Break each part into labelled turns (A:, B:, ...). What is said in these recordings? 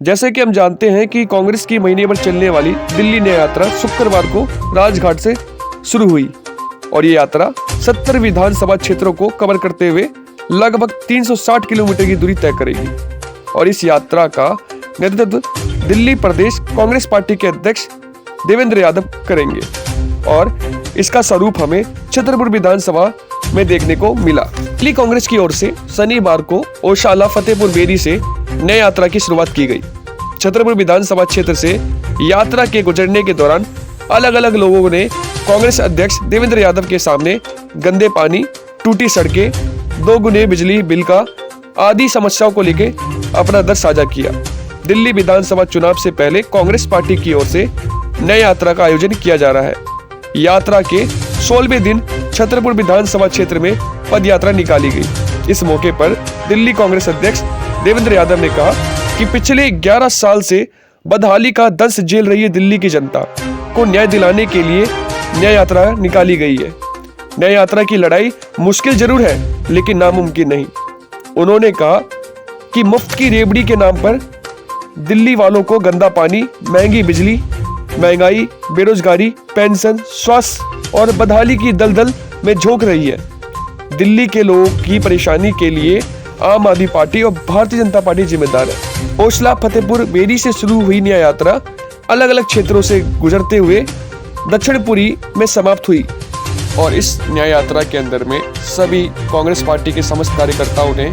A: जैसे कि हम जानते हैं कि कांग्रेस की महीने भर चलने वाली दिल्ली न्याय यात्रा शुक्रवार को राजघाट से शुरू हुई और ये यात्रा 70 विधानसभा क्षेत्रों को कवर करते हुए लगभग 360 किलोमीटर की दूरी तय करेगी। और इस यात्रा का नेतृत्व दिल्ली प्रदेश कांग्रेस पार्टी के अध्यक्ष देवेंद्र यादव करेंगे और इसका स्वरूप हमें छतरपुर विधानसभा में देखने को मिला। दिल्ली कांग्रेस की ओर से शनिवार को ओशाला फतेहपुर बेरी से नई यात्रा की शुरुआत की गई। छतरपुर विधानसभा क्षेत्र से यात्रा के गुजरने के दौरान अलग अलग लोगों ने कांग्रेस अध्यक्ष देवेंद्र यादव के सामने गंदे पानी, टूटी सड़कें, 2 गुने बिजली बिल का आदि समस्याओं को लेकर अपना दर्द साझा किया। दिल्ली विधानसभा चुनाव से पहले कांग्रेस पार्टी की ओर से नई यात्रा का आयोजन किया जा रहा है। यात्रा के 16वें दिन छतरपुर विधानसभा क्षेत्र में पद यात्रा निकाली गई। इस मौके पर दिल्ली कांग्रेस अध्यक्ष देवेंद्र यादव ने कहा कि पिछले 11 साल से बदहाली का दंश झेल रही है दिल्ली की जनता को न्याय दिलाने के लिए न्याय यात्रा निकाली गई है। न्याय यात्रा की लड़ाई मुश्किल जरूर है लेकिन नामुमकिन नहीं। उन्होंने कहा कि मुफ्त की रेवड़ी के नाम पर दिल्ली वालों को गंदा पानी, महंगी बिजली, महंगाई, बेरोजगारी, पेंशन, स्वास्थ्य और बदहाली की दलदल में झोंक रही है। दिल्ली के लोगों की परेशानी के लिए आम आदमी पार्टी और भारतीय जनता पार्टी जिम्मेदार है। ओशला फतेहपुर बेरी से शुरू हुई न्याय यात्रा अलग अलग क्षेत्रों से गुजरते हुए दक्षिणपुरी में समाप्त हुई और इस न्याय यात्रा के अंदर में सभी कांग्रेस पार्टी के समस्त कार्यकर्ताओं ने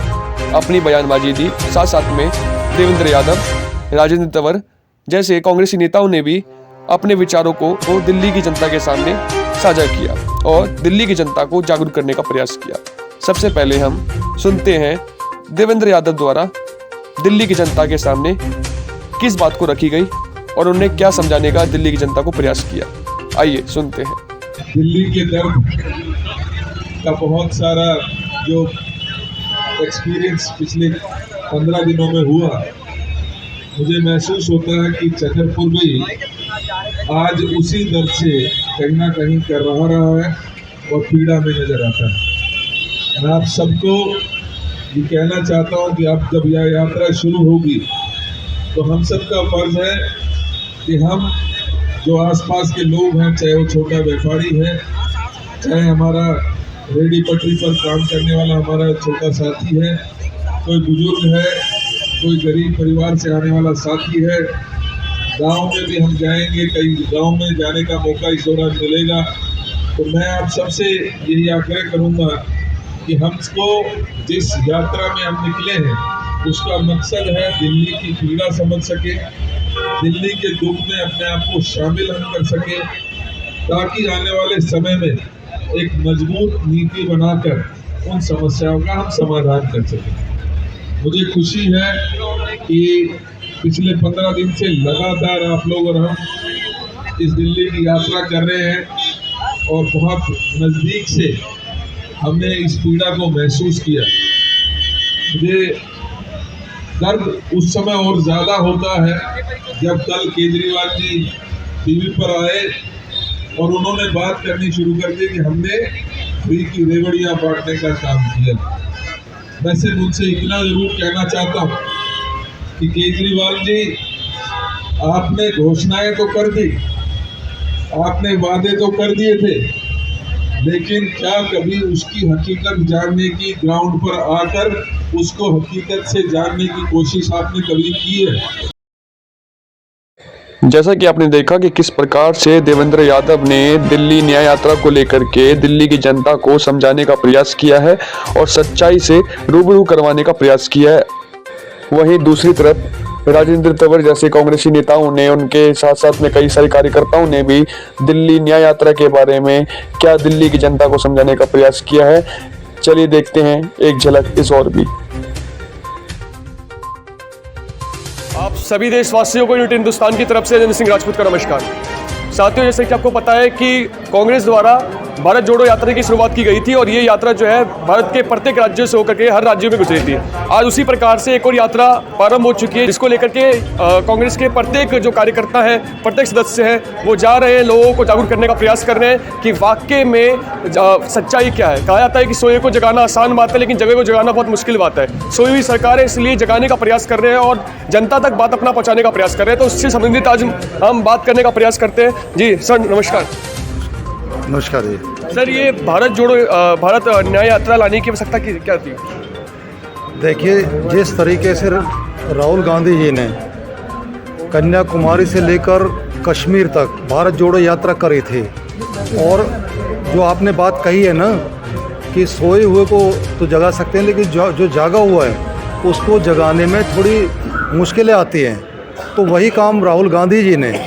A: अपनी बयानबाजी दी। साथ साथ में देवेंद्र यादव, राजेंद्र तंवर जैसे कांग्रेसी नेताओं ने भी अपने विचारों को दिल्ली की जनता के सामने साझा किया और दिल्ली की जनता को जागरूक करने का प्रयास किया। सबसे पहले हम सुनते हैं देवेंद्र यादव द्वारा दिल्ली की जनता के सामने किस बात को रखी गई और उन्होंने क्या समझाने का दिल्ली की जनता को प्रयास किया। आइए सुनते हैं।
B: दिल्ली के दर्द का बहुत सारा जो एक्सपीरियंस पिछले 15 दिनों में हुआ, मुझे महसूस होता है कि छतरपुर भी आज उसी दर्द से कहीं ना कहीं कर रहा है और पीड़ा में नजर आता है। मैं आप सबको ये कहना चाहता हूँ कि अब जब यह यात्रा शुरू होगी तो हम सबका फर्ज है कि हम जो आसपास के लोग हैं, चाहे वो छोटा व्यापारी है, चाहे हमारा रेडी पटरी पर काम करने वाला हमारा छोटा साथी है, कोई बुजुर्ग है, कोई गरीब परिवार से आने वाला साथी है, गांव में भी हम जाएंगे, कई गांव में जाने का मौका इस दौरान मिलेगा। तो मैं आप सबसे यही आग्रह करूंगा कि हमको जिस यात्रा में हम निकले हैं उसका मकसद है दिल्ली की पीड़ा समझ सके, दिल्ली के दुख में अपने आप को शामिल हम कर सके, ताकि आने वाले समय में एक मजबूत नीति बनाकर उन समस्याओं का हम समाधान कर सकें। मुझे खुशी है कि पिछले 15 दिन से लगातार आप लोग और हम इस दिल्ली की यात्रा कर रहे हैं और बहुत नज़दीक से हमने इस पीड़ा को महसूस किया। मुझे दर्द उस समय और ज़्यादा होता है जब कल केजरीवाल जी टीवी पर आए और उन्होंने बात करनी शुरू कर दी कि हमने फ्री की रेवड़ियाँ बांटने का काम किया। मैं सिर्फ उनसे इतना ज़रूर कहना चाहता हूँ कि केजरीवाल जी, आपने घोषणाएं तो कर दी, आपने वादे तो कर दिए थे, लेकिन क्या कभी उसकी हकीकत जानने की, ग्राउंड पर आकर उसको हकीकत से जानने की कोशिश आपने कभी की है?
A: जैसा कि आपने देखा कि किस प्रकार से देवेंद्र यादव ने दिल्ली न्याय यात्रा को लेकर के दिल्ली की जनता को समझाने का प्रयास किया है और सच्चाई से रूबरू करवाने का प्रयास किया है। वहीं दूसरी तरफ राजेंद्र तंवर जैसे कांग्रेसी नेताओं ने, उनके साथ साथ में कई सारे कार्यकर्ताओं ने भी दिल्ली न्याय यात्रा के बारे में क्या दिल्ली की जनता को समझाने का प्रयास किया है। चलिए देखते हैं एक झलक इस और भी। आप सभी देशवासियों को यूनिट हिंदुस्तान की तरफ से अजय सिंह राजपूत का नमस्कार। साथियों, जैसे कि आपको पता है कि कांग्रेस द्वारा भारत जोड़ो यात्रा की शुरुआत की गई थी और ये यात्रा जो है भारत के प्रत्येक राज्यों से होकर के हर राज्यों में गुजरी थी। आज उसी प्रकार से एक और यात्रा प्रारंभ हो चुकी है, जिसको लेकर के कांग्रेस के प्रत्येक जो कार्यकर्ता है, प्रत्येक सदस्य हैं, वो जा रहे हैं, लोगों को जागरूक करने का प्रयास कर रहे हैं कि वाकई में सच्चाई क्या है। कहा जाता है कि सोए को जगाना आसान बात है, लेकिन जगह को जगाना बहुत मुश्किल बात है। सोई हुई सरकार है, इसलिए जगाने का प्रयास कर रहे हैं और जनता तक बात अपना पहुँचाने का प्रयास कर रहे हैं। तो उससे संबंधित आज हम बात करने का प्रयास करते हैं। जी सर नमस्कार।
C: नमस्कार जी।
A: सर ये भारत जोड़ो भारत न्याय यात्रा लाने की आवश्यकता क्या थी?
C: देखिए, जिस तरीके से राहुल गांधी जी ने कन्याकुमारी से लेकर कश्मीर तक भारत जोड़ो यात्रा करी थी, और जो आपने बात कही है ना कि सोए हुए को तो जगा सकते हैं, लेकिन जो जागा हुआ है उसको जगाने में थोड़ी मुश्किलें आती हैं। तो वही काम राहुल गांधी जी ने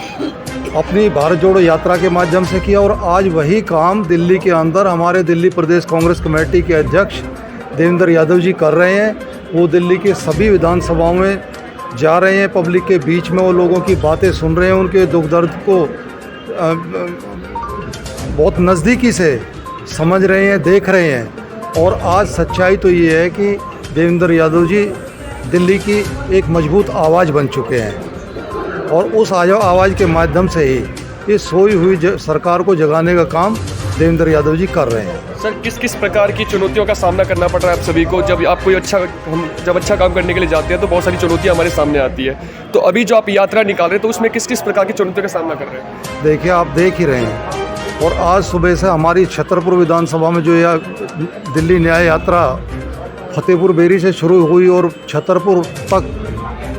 C: अपनी भारत जोड़ो यात्रा के माध्यम से किया, और आज वही काम दिल्ली के अंदर हमारे दिल्ली प्रदेश कांग्रेस कमेटी के अध्यक्ष देवेंद्र यादव जी कर रहे हैं। वो दिल्ली के सभी विधानसभाओं में जा रहे हैं, पब्लिक के बीच में वो लोगों की बातें सुन रहे हैं, उनके दुख दर्द को बहुत नज़दीकी से समझ रहे हैं, देख रहे हैं। और आज सच्चाई तो ये है कि देवेंद्र यादव जी दिल्ली की एक मजबूत आवाज़ बन चुके हैं, और उस आवाज़ के माध्यम से ही इस सोई हुई सरकार को जगाने का काम देवेंद्र यादव जी कर रहे हैं।
A: सर किस किस प्रकार की चुनौतियों का सामना करना पड़ रहा है आप सभी को? जब आप कोई जब अच्छा काम करने के लिए जाते हैं तो बहुत सारी चुनौतियां हमारे सामने आती है। तो अभी जो आप यात्रा निकाल रहे हैं तो उसमें किस किस प्रकार की चुनौतियों का सामना कर रहे हैं?
C: देखिए, आप देख ही रहे हैं, और आज सुबह से हमारी छतरपुर विधानसभा में जो यह दिल्ली न्याय यात्रा फतेहपुर बेरी से शुरू हुई और छतरपुर तक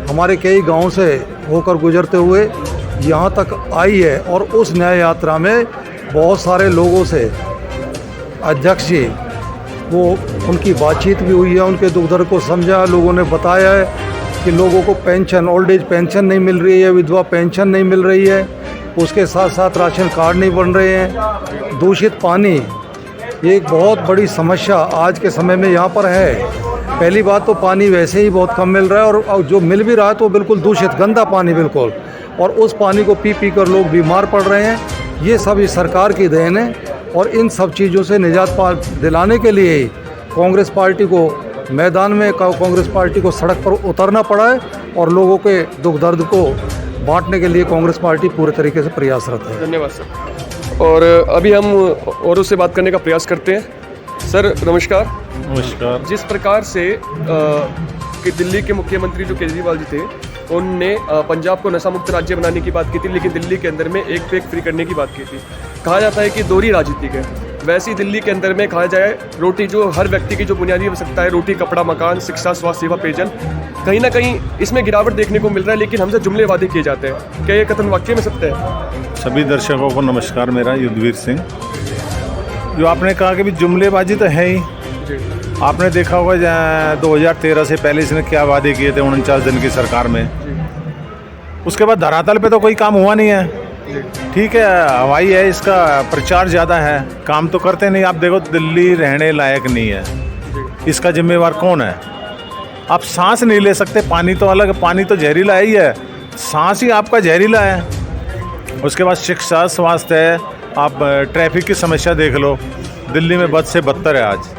C: हमारे कई गाँव से होकर गुजरते हुए यहाँ तक आई है। और उस न्याय यात्रा में बहुत सारे लोगों से अध्यक्ष जी वो उनकी बातचीत भी हुई है, उनके दुख दर्द को समझा। लोगों ने बताया है कि लोगों को पेंशन, ओल्ड एज पेंशन नहीं मिल रही है, विधवा पेंशन नहीं मिल रही है, उसके साथ साथ राशन कार्ड नहीं बन रहे हैं। दूषित पानी ये एक बहुत बड़ी समस्या आज के समय में यहाँ पर है। पहली बात तो पानी वैसे ही बहुत कम मिल रहा है, और जो मिल भी रहा है तो बिल्कुल दूषित गंदा पानी बिल्कुल, और उस पानी को पी पी कर लोग बीमार पड़ रहे हैं। ये सब इस सरकार की देन है, और इन सब चीज़ों से निजात दिलाने के लिए ही कांग्रेस पार्टी को मैदान में, कांग्रेस पार्टी को सड़क पर उतरना पड़ा है, और लोगों के दुख दर्द को बांटने के लिए कांग्रेस पार्टी पूरे तरीके से प्रयासरत है।
A: धन्यवाद सर। और अभी हम औरों से बात करने का प्रयास करते हैं। सर नमस्कार।
D: नमस्कार।
A: जिस प्रकार से कि दिल्ली के मुख्यमंत्री जो केजरीवाल जी थे, उनने पंजाब को नशा मुक्त राज्य बनाने की बात की थी, लेकिन दिल्ली के अंदर में एक पैक फ्री करने की बात की थी। कहा जाता है कि दोहरी राजनीति है। वैसे ही दिल्ली के अंदर में कहा जाए, रोटी जो हर व्यक्ति की जो बुनियादी आवश्यकता है, रोटी, कपड़ा, मकान, शिक्षा, स्वास्थ्य सेवा, पेयजल, कहीं ना कहीं इसमें गिरावट देखने को मिल रहा है, लेकिन हमसे जुमले वादे किए जाते हैं। क्या ये कथन वाकई में सत्य है?
D: सभी दर्शकों को नमस्कार। मेरा युद्धवीर सिंह। जो आपने कहा कि भी जुमलेबाजी तो है ही। आपने देखा होगा 2013 से पहले इसने क्या वादे किए थे 49 दिन की सरकार में। उसके बाद धरातल पे तो कोई काम हुआ नहीं है। ठीक है, हवाई है, इसका प्रचार ज़्यादा है, काम तो करते नहीं। आप देखो, दिल्ली रहने लायक नहीं है। इसका जिम्मेवार कौन है? आप सांस नहीं ले सकते। पानी तो अलग, पानी तो जहरीला ही है, सांस ही आपका जहरीला है। उसके बाद शिक्षा, स्वास्थ्य है, आप ट्रैफिक की समस्या देख लो, दिल्ली में बद से बदतर है आज।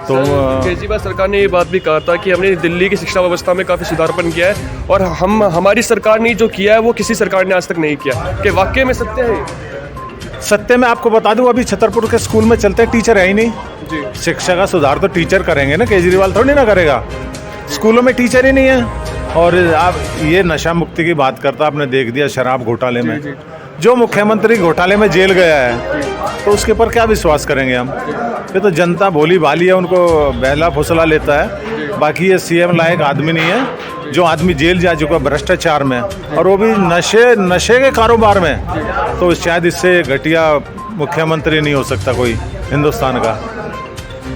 D: तो
A: केजरीवाल सरकार ने ये बात भी कहा था कि हमने दिल्ली की शिक्षा व्यवस्था में काफ़ी सुधारपन किया है, और हमारी सरकार ने जो किया है वो किसी सरकार ने आज तक नहीं किया। कि वाकई में सत्य है?
D: सत्य में आपको बता दूं, अभी छतरपुर के स्कूल में चलते टीचर है ही नहीं
A: जी।
D: शिक्षा का सुधार तो टीचर करेंगे ना, केजरीवाल थोड़ी ना करेगा। स्कूलों में टीचर ही नहीं है। और आप ये नशा मुक्ति की बात करता, आपने देख दिया शराब घोटाले में।
A: जी।
D: जो मुख्यमंत्री घोटाले में जेल गया है, तो उसके ऊपर क्या विश्वास करेंगे हम? ये तो जनता भोली भाली है, उनको बहला फुसला लेता है। बाकी ये सीएम लायक आदमी नहीं है। जो आदमी जेल जा चुका भ्रष्टाचार में, और वो भी नशे के कारोबार में, तो शायद इससे घटिया मुख्यमंत्री नहीं हो सकता कोई हिंदुस्तान का।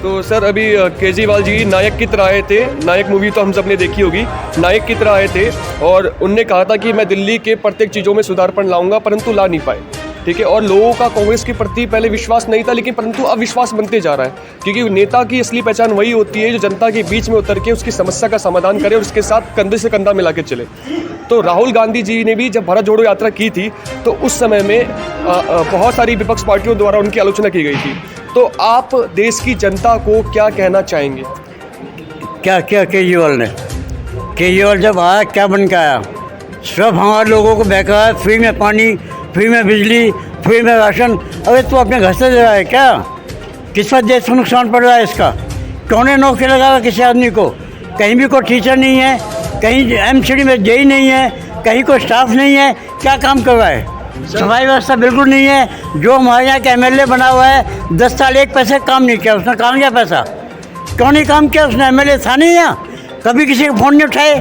A: तो सर अभी केजरीवाल जी नायक की तरह आए थे। नायक मूवी तो हम सब ने देखी होगी। नायक की तरह आए थे और उनने कहा था कि मैं दिल्ली के प्रत्येक चीज़ों में सुधारपन लाऊंगा, परंतु ला नहीं पाए। ठीक है, और लोगों का कांग्रेस के प्रति पहले विश्वास नहीं था, लेकिन परंतु अब विश्वास बनते जा रहा है, क्योंकि नेता की असली पहचान वही होती है जो जनता के बीच में उतर के उसकी समस्या का समाधान करे और उसके साथ कंधे से कंधा मिला के चले। तो राहुल गांधी जी ने भी जब भारत जोड़ो यात्रा की थी तो उस समय में बहुत सारी विपक्ष पार्टियों द्वारा उनकी आलोचना की गई थी। तो आप देश की जनता को क्या कहना चाहेंगे?
E: क्या क्या केजरीवाल जब आया क्या बन के आया? सब हमारे लोगों को बहकाया, फ्री में पानी, फ्री में बिजली, फ्री में राशन। अबे तू अपने घर से दे रहा है क्या? किस पर देश को नुकसान पड़ रहा है इसका? कौन ने नौकरी लगाया किसी आदमी को? कहीं भी कोई टीचर नहीं है, कहीं एमसीडी में जेई नहीं है, कहीं कोई स्टाफ नहीं है, क्या काम कर रहा है? सफाई व्यवस्था बिल्कुल नहीं है। जो हमारे यहाँ के एमएलए बना हुआ है 10 साल एक पैसे काम नहीं किया उसने। काम किया पैसा? क्यों नहीं काम किया उसने? एमएलए था नहीं यहाँ, कभी किसी का फ़ोन नहीं उठाए,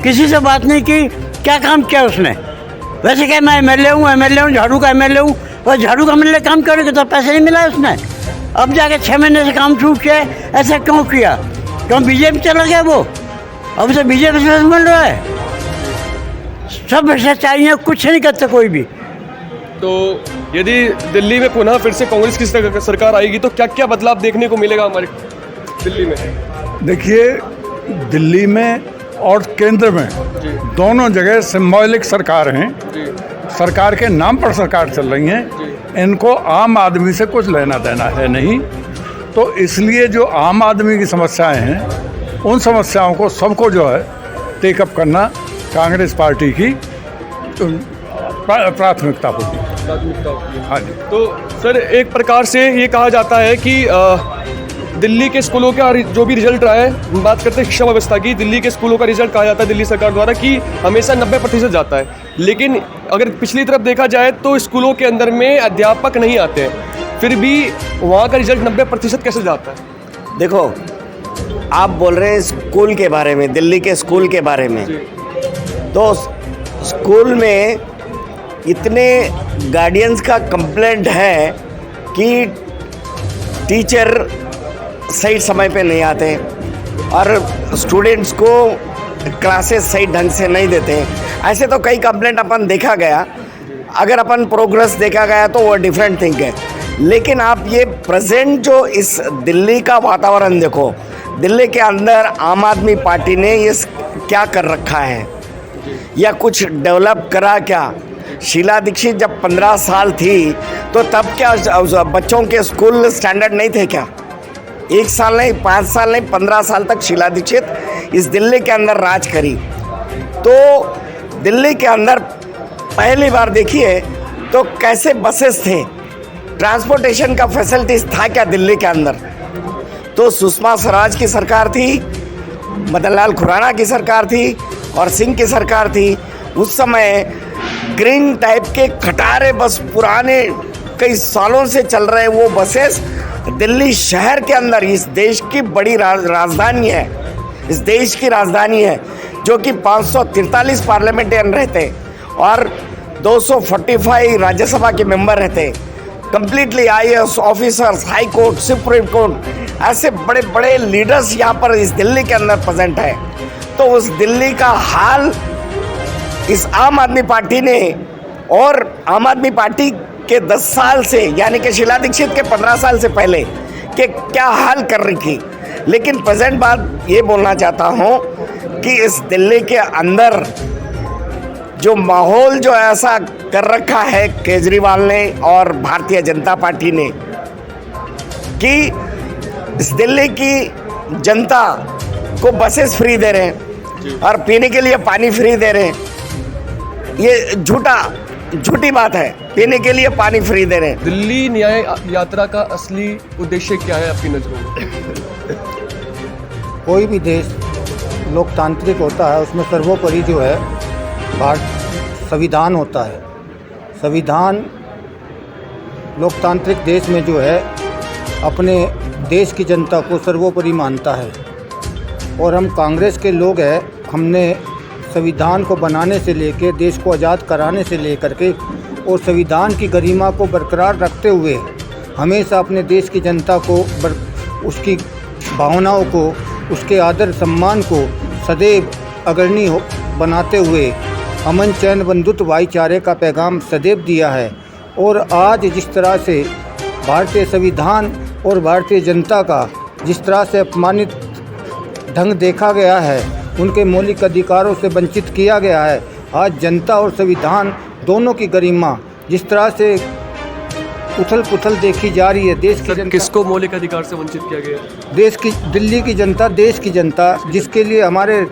E: किसी से बात नहीं की, क्या काम किया उसने? वैसे क्या मैं एमएलए हूँ, झाड़ू का एमएलए हूँ, और झाड़ू का एमएलए काम करेगा तो पैसे नहीं मिला उसने। अब जाके 6 महीने से काम छूट के ऐसा क्यों किया? क्यों बीजेपी चला गया वो? अब उसे बीजेपी से मिल रहा है। सब भ्रष्टाचारी हैं, कुछ नहीं करते कोई भी।
A: तो यदि दिल्ली में पुनः फिर से कांग्रेस की सरकार आएगी तो क्या क्या बदलाव देखने को मिलेगा हमारे दिल्ली में?
F: देखिए, दिल्ली में और केंद्र में दोनों जगह सिंबॉलिक सरकार हैं। सरकार के नाम पर सरकार चल रही हैं, इनको आम आदमी से कुछ लेना देना है नहीं। तो इसलिए जो आम आदमी की समस्याएं हैं उन समस्याओं को सबको जो है टेकअप करना कांग्रेस पार्टी की प्राथमिकता होगी। हाँ जी।
A: तो सर एक प्रकार से ये कहा जाता है कि दिल्ली के स्कूलों का जो भी रिजल्ट रहा है, बात करते हैं शिक्षा व्यवस्था की, दिल्ली के स्कूलों का रिजल्ट कहा जाता है दिल्ली सरकार द्वारा कि हमेशा 90% जाता है, लेकिन अगर पिछली तरफ देखा जाए तो स्कूलों के अंदर में अध्यापक नहीं आते हैं, फिर भी वहाँ का रिजल्ट 90% कैसे जाता है?
G: देखो, आप बोल रहे हैं स्कूल के बारे में, दिल्ली के स्कूल के बारे में, तो स्कूल में इतने गार्डियंस का कंप्लेंट है कि टीचर सही समय पे नहीं आते और स्टूडेंट्स को क्लासेस सही ढंग से नहीं देते। ऐसे तो कई कंप्लेंट अपन देखा गया, अगर अपन प्रोग्रेस देखा गया तो वो डिफरेंट थिंग है। लेकिन आप ये प्रेजेंट जो इस दिल्ली का वातावरण देखो, दिल्ली के अंदर आम आदमी पार्टी ने ये क्या कर रखा है या कुछ डेवलप करा क्या? शीला दीक्षित जब 15 साल थी तो तब क्या बच्चों के स्कूल स्टैंडर्ड नहीं थे क्या? 1 साल नहीं, 5 साल नहीं, 15 साल तक शीला दीक्षित इस दिल्ली के अंदर राज करी। तो दिल्ली के अंदर पहली बार देखिए तो कैसे बसेस थे, ट्रांसपोर्टेशन का फैसिलिटीज़ था क्या दिल्ली के अंदर? तो सुषमा स्वराज की सरकार थी, मदन लाल खुराना की सरकार थी और सिंह की सरकार थी। उस समय ग्रीन टाइप के खटारे बस पुराने कई सालों से चल रहे वो बसेस दिल्ली शहर के अंदर, इस देश की बड़ी राजधानी है, इस देश की राजधानी है जो कि 543 पार्लियामेंटेरियन रहते और 245 राज्यसभा के मेंबर रहते, completely IAS officers, high court, supreme court, ऐसे बड़े बड़े लीडर्स यहाँ पर इस दिल्ली के अंदर प्रेजेंट है। तो उस दिल्ली का हाल इस आम आदमी पार्टी ने, और आम आदमी पार्टी के 10 साल से यानी कि शीला दीक्षित के 15 साल से पहले के क्या हाल कर रही थी। लेकिन प्रेजेंट बात ये बोलना चाहता हूँ कि इस दिल्ली के अंदर जो माहौल जो ऐसा कर रखा है केजरीवाल ने और भारतीय जनता पार्टी ने कि इस दिल्ली की जनता को बसेस फ्री दे रहे हैं और पीने के लिए पानी फ्री दे रहे हैं, ये झूठी बात है। पीने के लिए पानी फ्री दे रहे हैं।
A: दिल्ली न्याय यात्रा का असली उद्देश्य क्या है आपकी नज़रों में?
C: कोई भी देश लोकतांत्रिक होता है, उसमें सर्वोपरि जो है संविधान होता है। संविधान लोकतांत्रिक देश में जो है अपने देश की जनता को सर्वोपरि मानता है। और हम कांग्रेस के लोग हैं, हमने संविधान को बनाने से लेकर देश को आज़ाद कराने से लेकर के और संविधान की गरिमा को बरकरार रखते हुए हमेशा अपने देश की जनता को उसकी भावनाओं को, उसके आदर सम्मान को सदैव अग्रणी बनाते हुए अमन चैन बंधुत्व भाईचारे का पैगाम सदैव दिया है।
H: और आज जिस तरह से भारतीय संविधान और भारतीय जनता का जिस तरह से अपमानित ढंग देखा गया है, उनके मौलिक अधिकारों से वंचित किया गया है। आज जनता और संविधान दोनों की गरिमा जिस तरह से उथल पुथल देखी जा रही है, देश की जनता,
A: किसको मौलिक अधिकार से वंचित किया गया?
H: देश की, दिल्ली की जनता, देश की जनता, जिसके लिए हमारे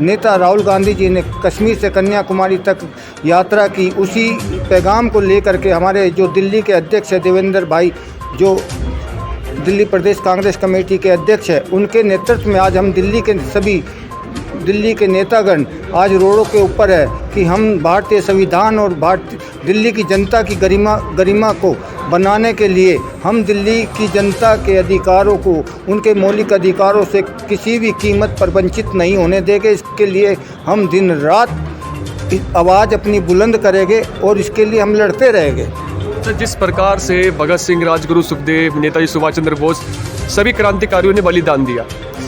H: नेता राहुल गांधी जी ने कश्मीर से कन्याकुमारी तक यात्रा की, उसी पैगाम को लेकर के हमारे जो दिल्ली के अध्यक्ष है देवेंद्र भाई, जो दिल्ली प्रदेश कांग्रेस कमेटी के अध्यक्ष है, उनके नेतृत्व में आज हम दिल्ली के नेतागण आज रोडों के ऊपर है कि हम भारतीय संविधान और दिल्ली की जनता की गरिमा को बनाने के लिए हम दिल्ली की जनता के अधिकारों को, उनके मौलिक अधिकारों से किसी भी कीमत पर वंचित नहीं होने देंगे। इसके लिए हम दिन रात आवाज़ अपनी बुलंद करेंगे और इसके लिए हम लड़ते रहेंगे।
A: तो जिस प्रकार से भगत सिंह, राजगुरु सुखदेव, नेताजी सुभाष चंद्र बोस, सभी क्रांतिकारियों ने बलिदान दिया,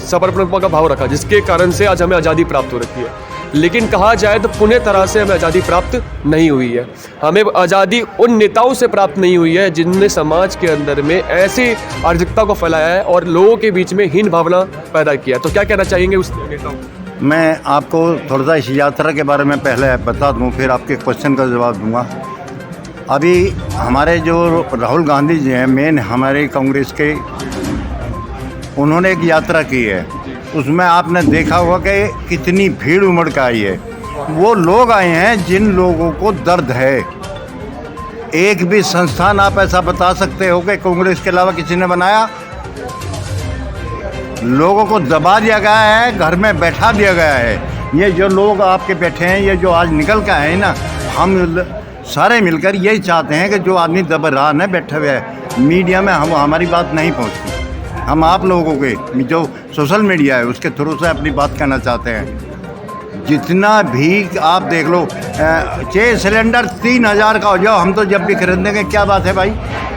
A: समर्पण का भाव रखा, जिसके कारण से आज हमें आज़ादी प्राप्त हो रखी है। लेकिन कहा जाए तो पूर्ण तरह से हमें आज़ादी प्राप्त नहीं हुई है। हमें आज़ादी उन नेताओं से प्राप्त नहीं हुई है जिनने समाज के अंदर में ऐसी अराजकता को फैलाया है और लोगों के बीच में हीन भावना पैदा किया। तो क्या कहना चाहेंगे उस नेताओं को?
I: मैं आपको थोड़ा सा इस यात्रा के बारे में पहले बता दूं, फिर आपके क्वेश्चन का जवाब दूंगा। अभी हमारे जो राहुल गांधी जी हैं, मेन हमारे कांग्रेस के, उन्होंने एक यात्रा की है। उसमें आपने देखा होगा कि कितनी भीड़ उमड़ के आई है। वो लोग आए हैं जिन लोगों को दर्द है। एक भी संस्थान आप ऐसा बता सकते हो कि कांग्रेस के अलावा किसी ने बनाया? लोगों को दबा दिया गया है, घर में बैठा दिया गया है। ये जो लोग आपके बैठे हैं, ये जो आज निकल के आए हैं ना, हम सारे मिलकर यही चाहते हैं कि जो आदमी दबरान है, बैठे हुए है, मीडिया में हमारी बात नहीं पहुंचती। हम आप लोगों के जो सोशल मीडिया है उसके थ्रू से अपनी बात कहना चाहते हैं। जितना भी आप देख लो, 6 सिलेंडर 3000 का हो जाओ, हम तो जब भी खरीदेंगे। क्या बात है भाई,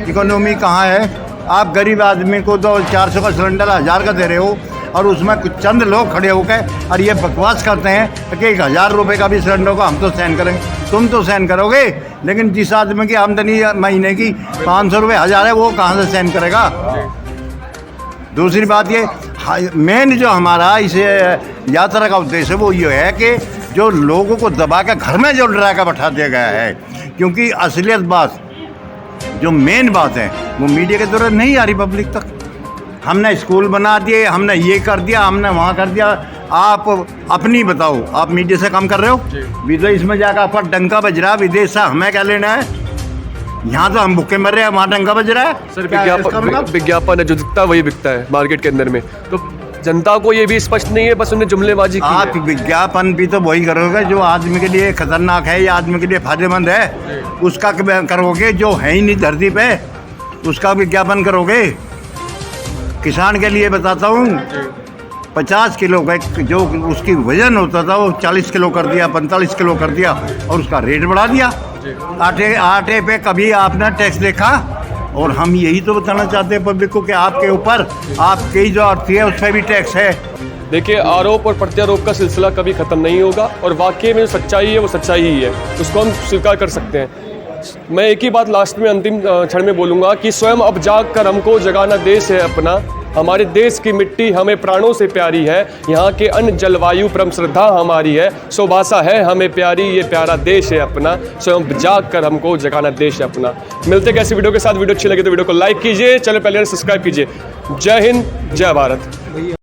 I: इकोनॉमी कहाँ है? आप गरीब आदमी को तो 400 का सिलेंडर 1000 का दे रहे हो, और उसमें कुछ चंद लोग खड़े होकर और ये बकवास करते हैं कि 1000 रुपये का भी सिलेंडर को हम तो सहन करेंगे। तुम तो सहन करोगे, लेकिन जिस आदमी की आमदनी महीने की 500 रुपये 1000 है, वो कहाँ से सहन करेगा? दूसरी बात ये, मेन जो हमारा इस यात्रा का उद्देश्य वो ये है कि जो लोगों को दबा के घर में जो डरा कर बैठा दिया गया है, क्योंकि असलियत बात, जो मेन बात है, वो मीडिया के द्वारा नहीं आ रही पब्लिक तक। हमने स्कूल बना दिए, हमने ये कर दिया, हमने वहाँ कर दिया। आप अपनी बताओ, आप मीडिया से काम कर रहे हो? विदेश में जाकर आपका डंका बज रहा है, विदेश से हमें क्या लेना है? यहाँ तो हम भूखे मर रहे हैं, वहाँ डंका बज रहा है।
A: सर, विज्ञापन है, जो दिखता है वही बिकता है मार्केट के अंदर में। तो जनता को ये भी स्पष्ट नहीं है, बस उन्हें जुमलेबाजी की है।
I: आप विज्ञापन भी तो वही करोगे जो आदमी के लिए खतरनाक है या आदमी के लिए फायदेमंद है, उसका करोगे। जो है ही नहीं धरती पे, उसका विज्ञापन करोगे। किसान के लिए बताता हूँ, 50 किलो का जो उसकी वजन होता था वो 40 किलो कर दिया, 45 किलो कर दिया, और उसका रेट बढ़ा दिया। आटे पे कभी आपने टैक्स देखा? और हम यही तो बताना चाहते हैं पब्लिक को कि आपके ऊपर आपकी जो आर्थिक है उस पर भी टैक्स है।
A: देखिए, आरोप और प्रत्यारोप का सिलसिला कभी ख़त्म नहीं होगा, और वाकई में सच्चाई है वो सच्चाई ही है, उसको हम स्वीकार कर सकते हैं। मैं एक ही बात लास्ट में अंतिम क्षण में बोलूँगा कि स्वयं अब जाग कर हमको जगाना देश है अपना। हमारे देश की मिट्टी हमें प्राणों से प्यारी है, यहाँ के अन्न जलवायु परम श्रद्धा हमारी है, स्वभाषा है हमें प्यारी, ये प्यारा देश है अपना। स्वयं जाग कर हमको जगाना देश है अपना। मिलते कैसी वीडियो के साथ। वीडियो अच्छी लगे तो वीडियो को लाइक कीजिए, चैनल पहले सब्सक्राइब कीजिए। जय हिंद, जय भारत।